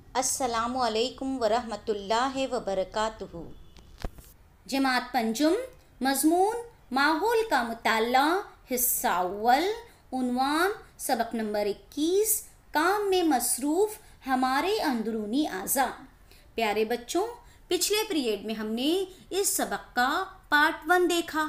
अस्सलामु अलैकुम वरहमतुल्लाहि वबरकातुहू। जमात पंजुम मज़मून माहौल का मुताला हिस्सा अव्वल। उन्वान सबक नंबर 21 काम में मसरूफ़ हमारे अंदरूनी आज़ा। प्यारे बच्चों, पिछले पीरियड में हमने इस सबक का पार्ट 1 देखा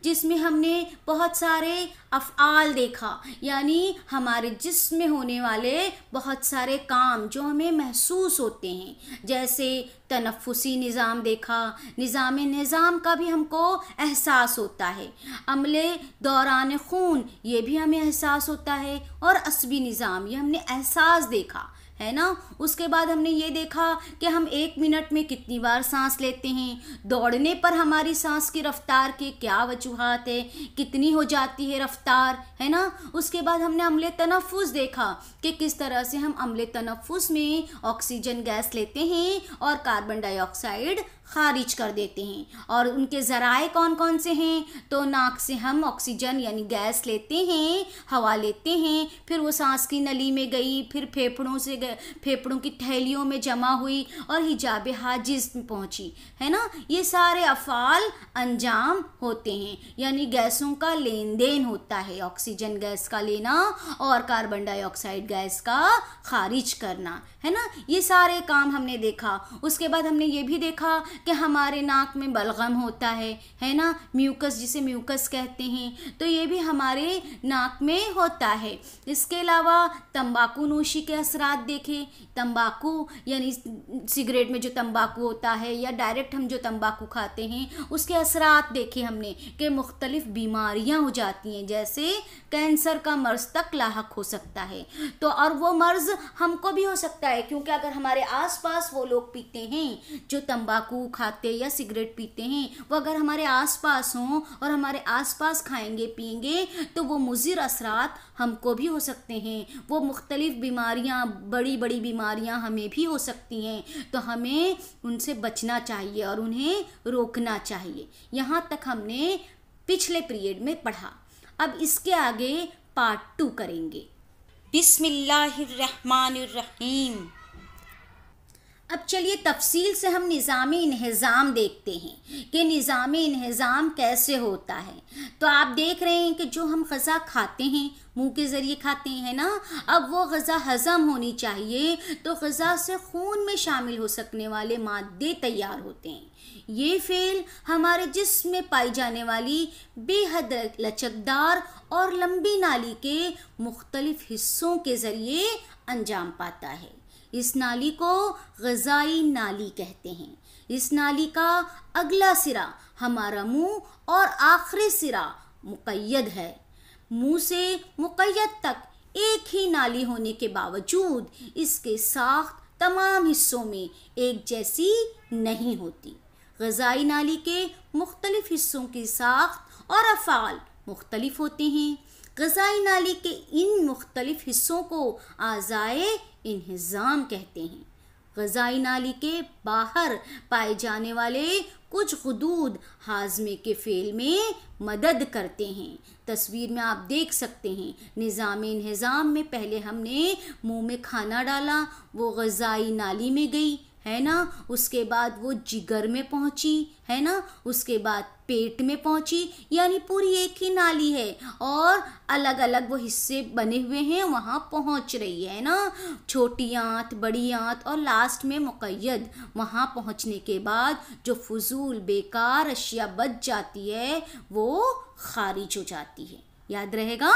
जिसमें हमने बहुत सारे अफ़आल देखा, यानी हमारे जिस्म में होने वाले बहुत सारे काम जो हमें महसूस होते हैं, जैसे तनफ़ुसी निज़ाम देखा, निज़ाम का भी हमको एहसास होता है, अमले दौरान खून ये भी हमें एहसास होता है, और असबी निज़ाम ये हमने एहसास देखा है ना। उसके बाद हमने ये देखा कि हम 1 मिनट में कितनी बार सांस लेते हैं, दौड़ने पर हमारी सांस की रफ्तार के क्या वजूहात है, कितनी हो जाती है रफ्तार, है ना। उसके बाद हमने अम्ले तनफ़ुस देखा कि किस तरह से हम अम्ले तनफ़ुस में ऑक्सीजन गैस लेते हैं और कार्बन डाइऑक्साइड खारिज कर देते हैं, और उनके ज़राए कौन कौन से हैं। तो नाक से हम ऑक्सीजन यानी गैस लेते हैं, हवा लेते हैं, फिर वो सांस की नली में गई, फिर फेफड़ों की थैलियों में जमा हुई और हिजाब हाजिज में पहुंची, है ना। ये सारे अफ़ाल अंजाम होते हैं, यानी गैसों का लेन देन होता है, ऑक्सीजन गैस का लेना और कार्बन डाइऑक्साइड गैस का खारिज करना, है ना। ये सारे काम हमने देखा। उसके बाद हमने ये भी देखा कि हमारे नाक में बलगम होता है ना, म्यूकस जिसे म्यूकस कहते हैं, तो ये भी हमारे नाक में होता है। इसके अलावा तंबाकू नोशी के असरात देखे, तंबाकू यानी सिगरेट में जो तंबाकू होता है या डायरेक्ट हम जो तंबाकू खाते हैं उसके असरात देखे हमने कि मुख्तलिफ बीमारियां हो जाती हैं, जैसे कैंसर का मर्ज़ तक लाहक हो सकता है। तो और वो मर्ज़ हमको भी हो सकता है, क्योंकि अगर हमारे आसपास वो लोग पीते हैं जो तंबाकू खाते या सिगरेट पीते हैं, वो अगर हमारे आसपास हों और हमारे आसपास खाएंगे पिएंगे तो वो मुज़िर असरात हमको भी हो सकते हैं। वो मुख्तलिफ बीमारियां, बड़ी बड़ी बीमारियां हमें भी हो सकती हैं, तो हमें उनसे बचना चाहिए और उन्हें रोकना चाहिए। यहाँ तक हमने पिछले पीरियड में पढ़ा। अब इसके आगे पार्ट 2 करेंगे। बिस्मिल्लाहिर्रहमानिर्रहीम। अब चलिए तफसील से हम निज़ामी इंहिज़ाम देखते हैं कि निज़ामी इंहिज़ाम कैसे होता है। तो आप देख रहे हैं कि जो हम ग़ज़ा खाते हैं मुंह के ज़रिए खाते हैं ना, अब वो ग़ज़ा हज़म होनी चाहिए, तो ग़ज़ा से खून में शामिल हो सकने वाले मादे तैयार होते हैं। ये फ़ेल हमारे जिस्म में पाई जाने वाली बेहद लचकदार और लंबी नाली के मुख्तलिफ हिस्सों के ज़रिए अंजाम पाता है। इस नाली को ग़ज़ाई नाली कहते हैं। इस नाली का अगला सिरा हमारा मुंह और आखिरी सिरा मुक़य्यद है। मुंह से मुक़य्यद तक एक ही नाली होने के बावजूद इसके साख्त तमाम हिस्सों में एक जैसी नहीं होती। ग़ज़ाई नाली के मुख्तलिफ हिस्सों की साख्त और अफ़आल मुख्तलिफ होते हैं। ग़ज़ाई नाली के इन मुख्तलिफ हिस्सों को आज़ाए इंहिज़ाम कहते हैं। ग़ज़ाई नाली के बाहर पाए जाने वाले कुछ गुदूद हाज़मे के फ़ेल में मदद करते हैं। तस्वीर में आप देख सकते हैं, निज़ाम इंहिज़ाम में पहले हमने मुंह में खाना डाला, वो ग़ज़ाई नाली में गई, है ना। उसके बाद वो जिगर में पहुंची, है ना। उसके बाद पेट में पहुंची, यानी पूरी एक ही नाली है और अलग अलग वो हिस्से बने हुए हैं, वहाँ पहुंच रही है ना। छोटी आंत, बड़ी आंत और लास्ट में मुक़य्यद। वहाँ पहुँचने के बाद जो फजूल बेकार अशिया बच जाती है वो खारिज हो जाती है। याद रहेगा।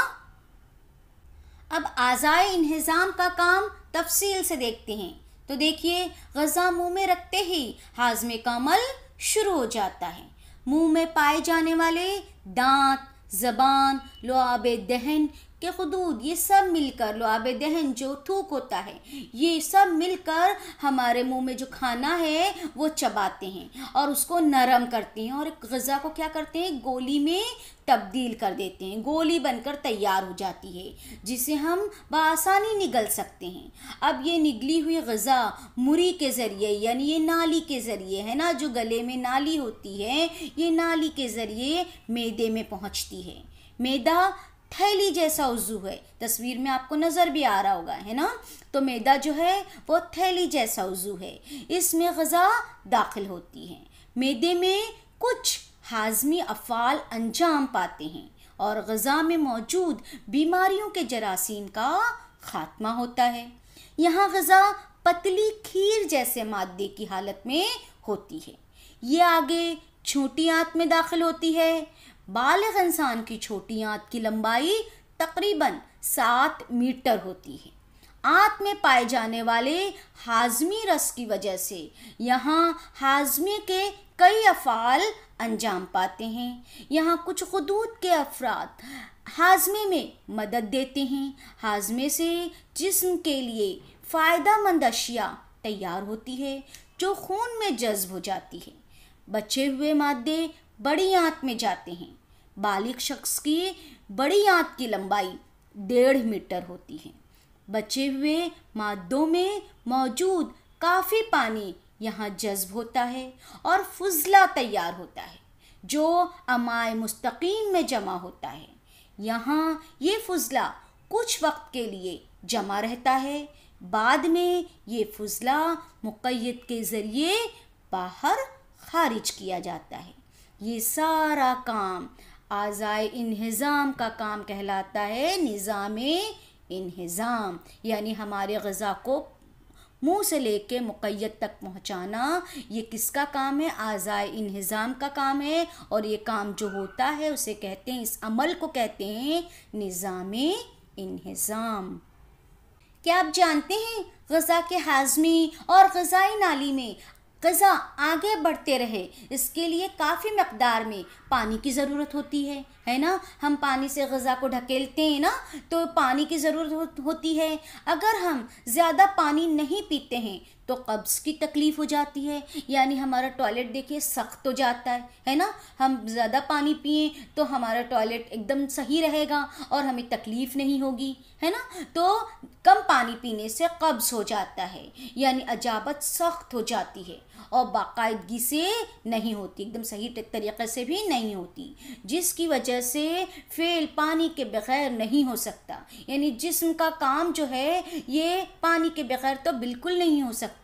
अब आज़ाए इंहिज़ाम का काम तफसील से देखते हैं। तो देखिए, ग़ज़ा मुंह में रखते ही हाज़मे का अमल शुरू हो जाता है। मुंह में पाए जाने वाले दांत, ज़बान, लुआब दहन के खुदूद, ये सब मिलकर, लुआब दहन जो थूक होता है, ये सब मिलकर हमारे मुंह में जो खाना है वो चबाते हैं और उसको नरम करते हैं और ग़ज़ा को क्या करते हैं, गोली में तब्दील कर देते हैं। गोली बनकर तैयार हो जाती है जिसे हम बआसानी निगल सकते हैं। अब ये निगली हुई ग़ज़ा मुरी के ज़रिए, यानी ये नाली के ज़रिए, है ना, जो गले में नाली होती है, ये नाली के ज़रिए मैदे में पहुंचती है। मैदा थैली जैसा उज़्व है, तस्वीर में आपको नज़र भी आ रहा होगा, है ना। तो मैदा जो है वो थैली जैसा उज़्व है, इसमें ग़िज़ा दाखिल होती है। मैदे में कुछ हाज़मी अफ़आल अंजाम पाते हैं और ग़िज़ा में मौजूद बीमारियों के जरासीम का ख़ात्मा होता है। यहाँ ग़िज़ा पतली खीर जैसे मादे की हालत में होती है। ये आगे छोटी आंत में दाखिल होती है। बालिग़ इंसान की छोटी आंत की लंबाई तकरीबन 7 मीटर होती है। आंत में पाए जाने वाले हाज़मी रस की वजह से यहाँ हाज़मे के कई अफ़आल अंजाम पाते हैं। यहाँ कुछ ग़ुदूद के अफ़राद हाज़मे में मदद देते हैं। हाज़मे से जिस्म के लिए फ़ायदेमंद अशिया तैयार होती है जो खून में जज़्ब हो जाती है। बचे हुए मादे बड़ी आंत में जाते हैं। बालिग़ शख्स की बड़ी आंत की लंबाई 1.5 मीटर होती है। बचे हुए मादों में मौजूद काफ़ी पानी यहाँ जज़्ब होता है और फुज़ला तैयार होता है जो अमाए मुस्तकीम में जमा होता है। यहाँ ये फुज़ला कुछ वक्त के लिए जमा रहता है, बाद में ये फुज़ला मुक़य्यद के ज़रिए बाहर खारिज किया जाता है। ये सारा काम आज़ाए इन्हिज़ाम का काम कहलाता है। निज़ामे इन्हिज़ाम यानी हमारे ग़िज़ा को मुँह से लेके मुक़य्यद तक पहुँचाना, ये किसका काम है? आज़ाए इन्हिज़ाम का काम है। और ये काम जो होता है उसे कहते हैं, इस अमल को कहते हैं निज़ामे इन्हिज़ाम। क्या आप जानते हैं ग़िज़ा के हाज़मी और ग़िज़ाई नाली में ग़िज़ा आगे बढ़ते रहे इसके लिए काफ़ी मक़दार में पानी की ज़रूरत होती है ना। हम पानी से ग़िज़ा को ढकेलते हैं ना, तो पानी की ज़रूरत होती है। अगर हम ज़्यादा पानी नहीं पीते हैं तो कब्ज़ की तकलीफ़ हो जाती है, यानी हमारा टॉयलेट देखिए सख्त हो जाता है ना। हम ज़्यादा पानी पिएं तो हमारा टॉयलेट एकदम सही रहेगा और हमें तकलीफ़ नहीं होगी, है ना। तो कम पानी पीने से कब्ज़ हो जाता है, यानी अजाबत सख्त हो जाती है और बाकायदगी से नहीं होती, एकदम सही तरीक़े से भी नहीं होती, जिसकी वजह से फ़ेल पानी के बग़ैर नहीं हो सकता। यानी जिस्म का काम जो है ये पानी के बग़ैर तो बिल्कुल नहीं हो सकता।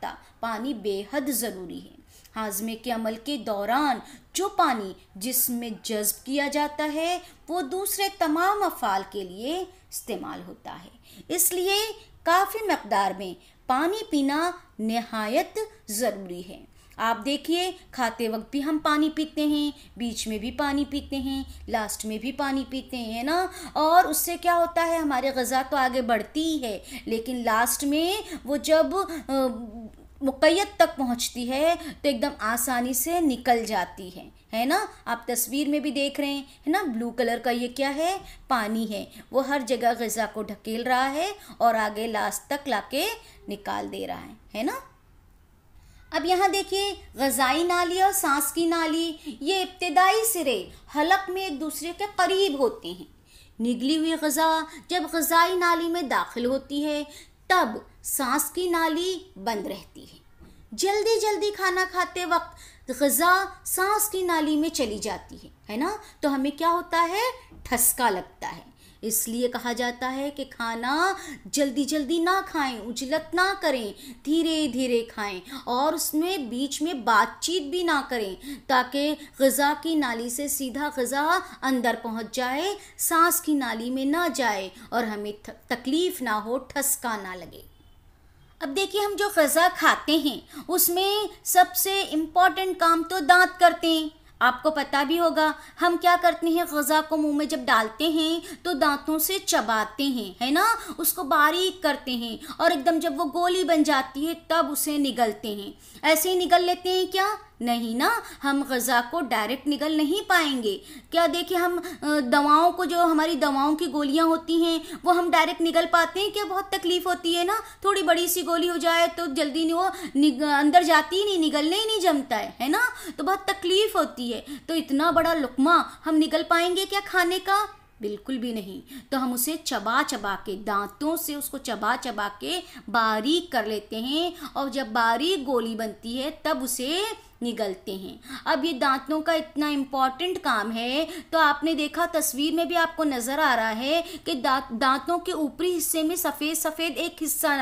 पानी बेहद ज़रूरी है। हाज़मे के अमल के दौरान जो पानी जिस्म में जज़्ब किया जाता है वो दूसरे तमाम अफ़आल के लिए इस्तेमाल होता है, इसलिए काफ़ी मक़दार में पानी पीना नहायत ज़रूरी है। आप देखिए खाते वक्त भी हम पानी पीते हैं, बीच में भी पानी पीते हैं, लास्ट में भी पानी पीते हैं ना। और उससे क्या होता है, हमारे ग़िज़ा तो आगे बढ़ती ही है, लेकिन लास्ट में वो जब मुक़य्यद तक पहुंचती है तो एकदम आसानी से निकल जाती है ना। आप तस्वीर में भी देख रहे हैं, है ना, ब्लू कलर का ये क्या है? पानी है। वो हर जगह ग़िज़ा को ढकेल रहा है और आगे लास्ट तक लाके निकाल दे रहा है ना। अब यहाँ देखिए ग़िज़ाई नाली और सांस की नाली ये इब्तिदाई सिरे हलक में एक दूसरे के करीब होते हैं। निगली हुई ग़िज़ा जब ग़िज़ाई नाली में दाखिल होती है तब सांस की नाली बंद रहती है। जल्दी जल्दी खाना खाते वक्त ग़िज़ा सांस की नाली में चली जाती है ना, तो हमें क्या होता है? ठसका लगता है। इसलिए कहा जाता है कि खाना जल्दी जल्दी ना खाएं, उजलत ना करें, धीरे धीरे खाएं और उसमें बीच में बातचीत भी ना करें, ताकि ग़िज़ा की नाली से सीधा ग़िज़ा अंदर पहुंच जाए, सांस की नाली में ना जाए और हमें तकलीफ़ ना हो, ठसका ना लगे। अब देखिए हम जो ग़िज़ा खाते हैं उसमें सबसे इम्पॉर्टेंट काम तो दांत करते हैं। आपको पता भी होगा हम क्या करते हैं, ग़िज़ा को मुंह में जब डालते हैं तो दांतों से चबाते हैं, है ना, उसको बारीक करते हैं और एकदम जब वो गोली बन जाती है तब उसे निगलते हैं। ऐसे ही निगल लेते हैं क्या? नहीं ना, हम ग़िज़ा को डायरेक्ट निगल नहीं पाएंगे। क्या देखिए हम दवाओं को, जो हमारी दवाओं की गोलियां होती हैं वो हम डायरेक्ट निगल पाते हैं क्या? बहुत तकलीफ़ होती है ना। थोड़ी बड़ी सी गोली हो जाए तो जल्दी नहीं, वो अंदर जाती ही नहीं, निगलने ही नहीं जमता है ना, तो बहुत तकलीफ़ होती है। तो इतना बड़ा लुक़मा हम निगल पाएंगे क्या खाने का? बिल्कुल भी नहीं। तो हम उसे चबा चबा के, दांतों से उसको चबा चबा के बारीक कर लेते हैं और जब बारीक गोली बनती है तब उसे निगलते हैं। अब ये दांतों का इतना इम्पॉर्टेंट काम है, तो आपने देखा तस्वीर में भी आपको नज़र आ रहा है कि दांतों के ऊपरी हिस्से में सफ़ेद सफ़ेद एक हिस्सा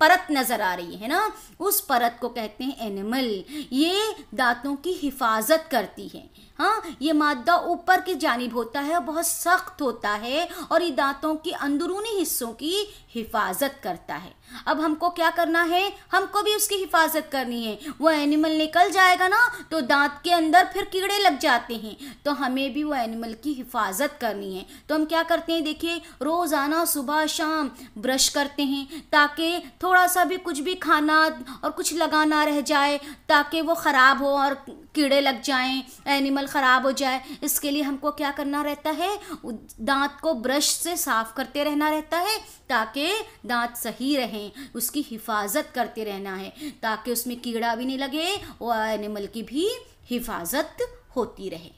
परत नज़र आ रही है ना, उस परत को कहते हैं एनिमल। ये दांतों की हिफाजत करती है। हाँ, ये मादा ऊपर की जानिब होता है और बहुत सख्त होता है और ये दांतों की अंदरूनी हिस्सों की हिफाजत करता है। अब हमको क्या करना है, हमको भी उसकी हिफाजत करनी है। वो एनिमल निकल जाएगा ना तो दांत के अंदर फिर कीड़े लग जाते हैं, तो हमें भी वो एनिमल की हिफाजत करनी है। तो हम क्या करते हैं, देखिए रोज़ाना सुबह शाम ब्रश करते हैं ताकि थोड़ा सा भी कुछ भी खाना और कुछ लगाना रह जाए ताकि वो ख़राब हो और कीड़े लग जाएं, एनिमल ख़राब हो जाए। इसके लिए हमको क्या करना रहता है, दांत को ब्रश से साफ़ करते रहना रहता है ताकि दांत सही रहें, उसकी हिफाजत करते रहना है ताकि उसमें कीड़ा भी नहीं लगे और एनिमल की भी हिफाजत होती रहे।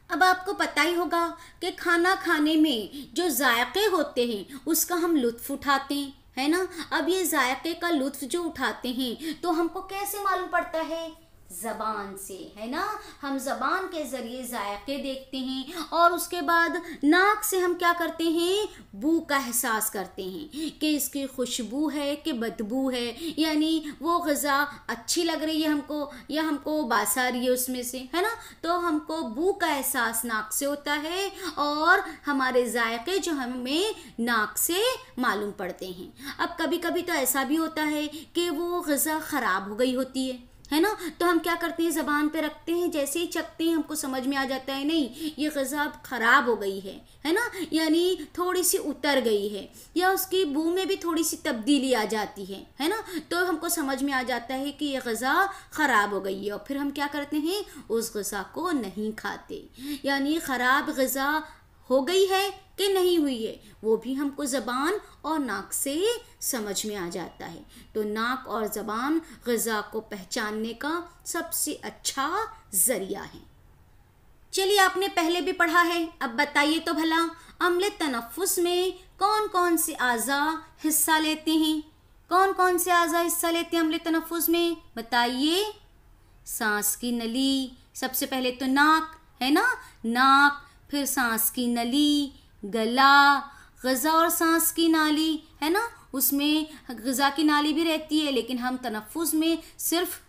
अब आपको पता ही होगा कि खाना खाने में जो जायके होते हैं उसका हम लुत्फ़ उठाते हैं, है ना। अब ये जायके का लुत्फ़ जो उठाते हैं तो हमको कैसे मालूम पड़ता है, ज़बान से, है ना। हम ज़बान के ज़रिए जायके देखते हैं और उसके बाद नाक से हम क्या करते हैं, बू का एहसास करते हैं कि इसकी खुशबू है कि बदबू है, यानी वो ग़िज़ा अच्छी लग रही है हमको या हमको बास आ रही है उसमें से, है ना। तो हमको बू का एहसास नाक से होता है और हमारे जायके जो हमें नाक से मालूम पड़ते हैं। अब कभी कभी तो ऐसा भी होता है कि वो ग़िज़ा ख़राब हो गई होती है ना, तो हम क्या करते हैं, ज़बान पे रखते हैं, जैसे ही चखते हैं हमको समझ में आ जाता है नहीं ये ग़िज़ा ख़राब हो गई है ना, यानी थोड़ी सी उतर गई है या उसकी बू में भी थोड़ी सी तब्दीली आ जाती है ना, तो हमको समझ में आ जाता है कि ये ग़िज़ा ख़राब हो गई है और फिर हम क्या करते हैं, उस ग़िज़ा को नहीं खाते। यानी ख़राब ग़िज़ा हो गई है कि नहीं हुई है वो भी हमको ज़बान और नाक से समझ में आ जाता है। तो नाक और ज़बान ग़िज़ा को पहचानने का सबसे अच्छा ज़रिया है। चलिए, आपने पहले भी पढ़ा है, अब बताइए तो भला अम्ल तनफ़ुस में कौन कौन से आज़ा हिस्सा लेते हैं, कौन कौन से आज़ा हिस्सा लेते हैं अम्ल तनफ़ुस में, बताइए। सांस की नली, सबसे पहले तो नाक, है ना, नाक, फिर सांस की नली, गला, ग़िज़ा और सांस की नाली, है ना, उसमें ग़िज़ा की नाली भी रहती है लेकिन हम तनफ़ुस में सिर्फ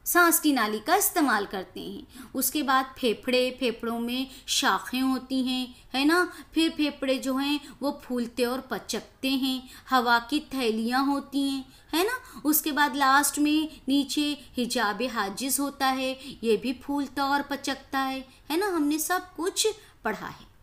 सांस की नाली का इस्तेमाल करते हैं। उसके बाद फेफड़े, फेफड़ों में शाखें होती हैं, है ना, फिर फेफड़े जो हैं वो फूलते और पचकते हैं, हवा की थैलियाँ होती हैं, है ना। उसके बाद लास्ट में नीचे हिजाब हाजिज़ होता है, ये भी फूलता और पचकता है ना। हमने सब कुछ पढ़ा है।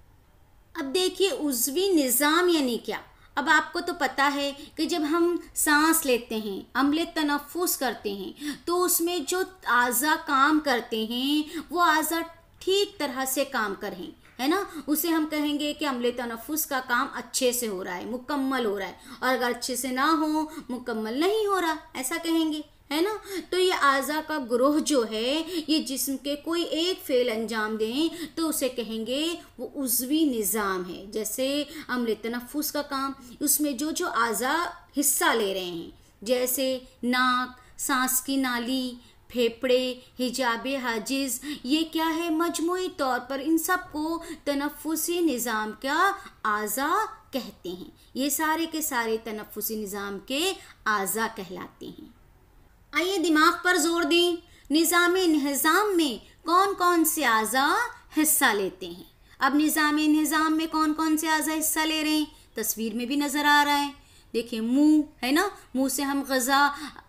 अब देखिए उज़वी निज़ाम यानी क्या। अब आपको तो पता है कि जब हम सांस लेते हैं, अम्ल तनफ़ुस करते हैं, तो उसमें जो आज़ा काम करते हैं वो आज़ा ठीक तरह से काम करें, है ना, उसे हम कहेंगे कि अम्ल तनफ़ुस का काम अच्छे से हो रहा है, मुकम्मल हो रहा है, और अगर अच्छे से ना हो, मुकम्मल नहीं हो रहा, ऐसा कहेंगे, है ना। तो ये आज़ा का ग्रोह जो है, ये जिस्म के कोई एक फ़ेल अंजाम दें तो उसे कहेंगे वो उज़वी निज़ाम है। जैसे अम्ल तनफ़ुस का काम, उसमें जो जो आज़ा हिस्सा ले रहे हैं, जैसे नाक, सांस की नाली, फेफड़े, हिजाब हाजिज़, ये क्या है, मजमूई तौर पर इन सब को तनफ़ुसी निज़ाम का आज़ा कहते हैं। ये सारे के सारे तनफ़ुसी निज़ाम के आज़ा कहलाते हैं। आइए दिमाग पर जोर दें, निज़ाम में कौन कौन से आज़ा हिस्सा लेते हैं। अब निज़ाम में कौन कौन से आज़ा हिस्सा ले रहे हैं, तस्वीर में भी नज़र आ रहा है। देखिए मुंह, है ना, मुंह से हम ग़िज़ा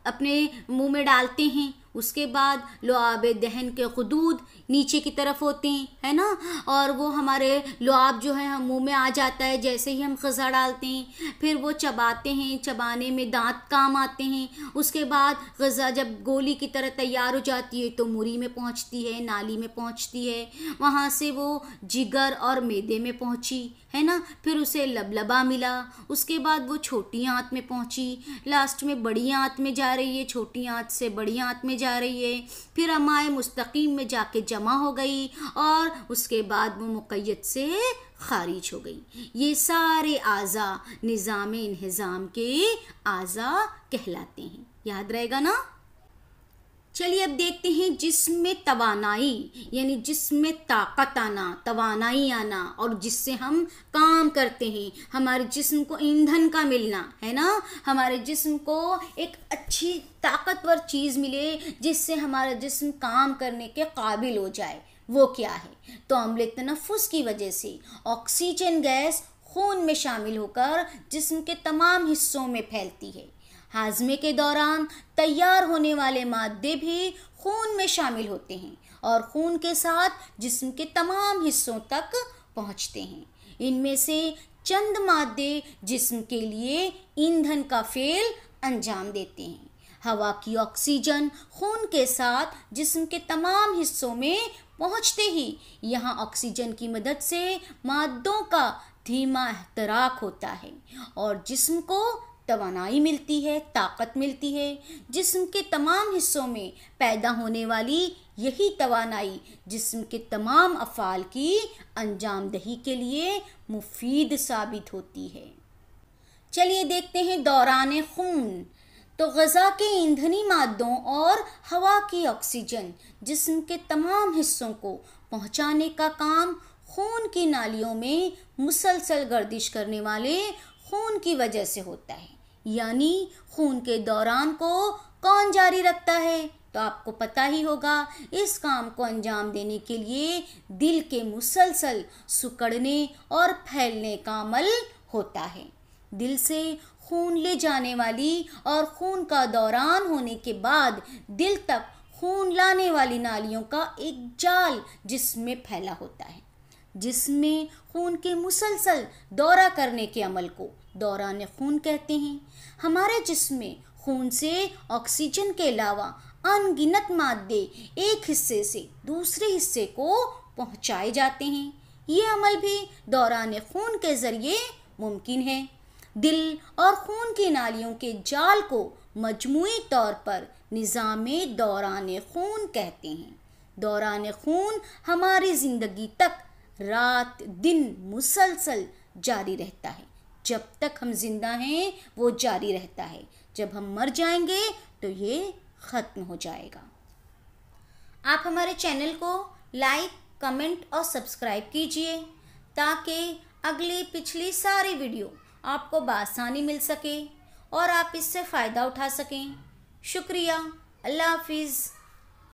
अपने मुंह में डालते हैं, उसके बाद लुआब दहन के ख़ुदूद नीचे की तरफ होते हैं, है ना, और वो हमारे लुआब जो है हम मुंह में आ जाता है जैसे ही हम ग़िज़ा डालते हैं। फिर वो चबाते हैं, चबाने में दांत काम आते हैं। उसके बाद ग़िज़ा जब गोली की तरह तैयार हो जाती है तो मुरी में पहुंचती है, नाली में पहुंचती है, वहाँ से वो जिगर और मैदे में पहुंची, है ना, फिर उसे लबलबा मिला, उसके बाद वो छोटी आंत में पहुंची, लास्ट में बड़ी आंत में जा रही है, छोटी आंत से बड़ी आंत में जा रही है, फिर अमाए मुस्तकीम में जाके जमा हो गई और उसके बाद वो मुक़य्यद से खारिज हो गई। ये सारे आज़ा निज़ाम इंहिज़ाम के आज़ा कहलाते हैं, याद रहेगा ना। चलिए अब देखते हैं जिस्म में तवानाई यानी जिस्म में ताकत आना, तवानाई आना और जिससे हम काम करते हैं, हमारे जिस्म को ईंधन का मिलना है ना, हमारे जिस्म को एक अच्छी ताकतवर चीज़ मिले जिससे हमारा जिस्म काम करने के काबिल हो जाए, वो क्या है? तो अम्ल तनफ़ुस की वजह से ऑक्सीजन गैस खून में शामिल होकर जिस्म के तमाम हिस्सों में फैलती है। हाजमे के दौरान तैयार होने वाले मादे भी खून में शामिल होते हैं और खून के साथ जिस्म के तमाम हिस्सों तक पहुंचते हैं। इनमें से चंद मादे जिस्म के लिए ईंधन का फेल अंजाम देते हैं। हवा की ऑक्सीजन खून के साथ जिस्म के तमाम हिस्सों में पहुंचते ही यहाँ ऑक्सीजन की मदद से मादों का धीमा एहतराक होता है और जिस्म को तवानाई मिलती है, ताकत मिलती है। जिस्म के तमाम हिस्सों में पैदा होने वाली यही तवानाई जिस्म के तमाम अफ़ाल की अंजामदही के लिए मुफीद साबित होती है। चलिए देखते हैं दौरान खून। तो ग़ज़ा के ईंधनी मादों और हवा की ऑक्सीजन जिस्म के तमाम हिस्सों को पहुंचाने का काम खून की नालियों में मुसलसल गर्दिश करने वाले खून की वजह से होता है। यानी खून के दौरान को कौन जारी रखता है? तो आपको पता ही होगा, इस काम को अंजाम देने के लिए दिल के मुसलसल सिकुड़ने और फैलने का अमल होता है। दिल से खून ले जाने वाली और खून का दौरान होने के बाद दिल तक खून लाने वाली नालियों का एक जाल जिस्म में फैला होता है। जिसमें खून के मुसलसल दौरा करने के अमल को दौरान खून कहते हैं। हमारे जिस्म में खून से ऑक्सीजन के अलावा अनगिनत मादे एक हिस्से से दूसरे हिस्से को पहुंचाए जाते हैं। ये अमल भी दौरान खून के ज़रिए मुमकिन है। दिल और खून की नालियों के जाल को मजमूई तौर पर निज़ामे दौरान खून कहते हैं। दौरान खून हमारी ज़िंदगी तक रात दिन मुसलसल जारी रहता है। जब तक हम जिंदा हैं वो जारी रहता है, जब हम मर जाएंगे तो ये ख़त्म हो जाएगा। आप हमारे चैनल को लाइक, कमेंट और सब्सक्राइब कीजिए ताकि अगली पिछली सारी वीडियो आपको बआसानी मिल सके और आप इससे फ़ायदा उठा सकें। शुक्रिया। अल्लाह हाफिज़।